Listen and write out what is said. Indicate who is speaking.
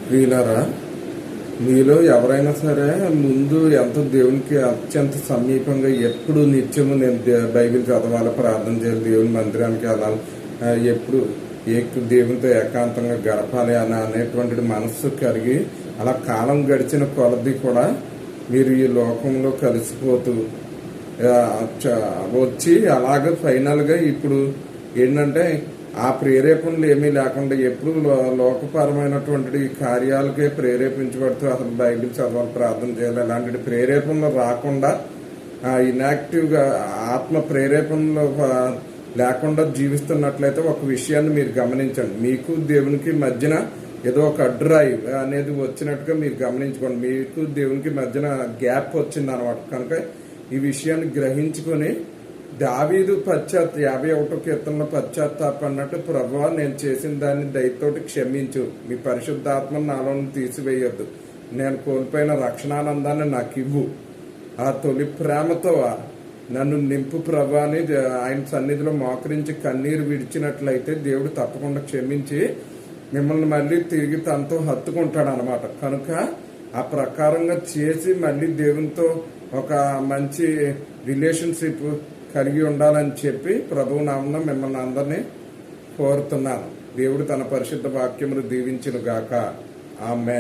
Speaker 1: ప్రియులారా, మీలో ఎవరైనా సరే ముందు ఎంత దేవునికి అత్యంత సమీపంగా ఎప్పుడు నిత్యము నేను బైబిల్ చదవాలి, ప్రార్థన చేయాలి, దేవుని మందిరానికి వెళ్ళాలి, ఎప్పుడు దేవునితో ఏకాంతంగా గడపాలి అని అనేటువంటి మనస్సు కలిగి అలా కాలం గడిచిన కొలది కూడా మీరు ఈ లోకంలో కలిసిపోతూ వచ్చి అలాగే ఫైనల్గా ఇప్పుడు ఏంటంటే ఆ ప్రేరేపణలు ఏమీ లేకుండా ఎప్పుడు లోకపరమైనటువంటి కార్యాలకే ప్రేరేపించబడుతూ అసలు బైబిల్ చదవాలి, ప్రార్థన చేయాలి, అలాంటి ప్రేరేపణలు రాకుండా ఇన్యాక్టివ్గా ఆత్మ ప్రేరేపణలు లేకుండా జీవిస్తున్నట్లయితే ఒక విషయాన్ని మీరు గమనించండి. మీకు దేవునికి మధ్యన ఏదో ఒక అడ్డురాయి అనేది వచ్చినట్టుగా మీరు గమనించుకోండి. మీకు దేవునికి మధ్యన గ్యాప్ వచ్చింది అనమాట. కనుక ఈ విషయాన్ని గ్రహించుకొని దావీదు 51వ కీర్తనలో పశ్చాత్తాపడినట్టు, ప్రభువా నేను చేసిన దాన్ని దయతోటి క్షమించు, మీ పరిశుద్ధాత్మను నాలో తీసివేయొద్దు, నేను కోల్పోయిన రక్షణానందాన్ని నాకు ఇవ్వు, ఆ తొలి ప్రేమతో నన్ను నింపు ప్రభు అని ఆయన సన్నిధిలో మోకరించి కన్నీరు విడిచినట్లయితే దేవుడు తప్పకుండా క్షమించి మిమ్మల్ని మళ్ళీ తిరిగి తనతో హత్తుకుంటాడు అనమాట. కనుక ఆ ప్రకారంగా చేసి మళ్ళీ దేవునితో ఒక మంచి రిలేషన్షిప్ కలిగి ఉండాలని చెప్పి ప్రభువు నామమున మిమ్మల్ని అందరినీ కోరుతున్నాను. దేవుడు తన పరిశుద్ధ వాక్యమును దీవించును గాక. ఆమేన్.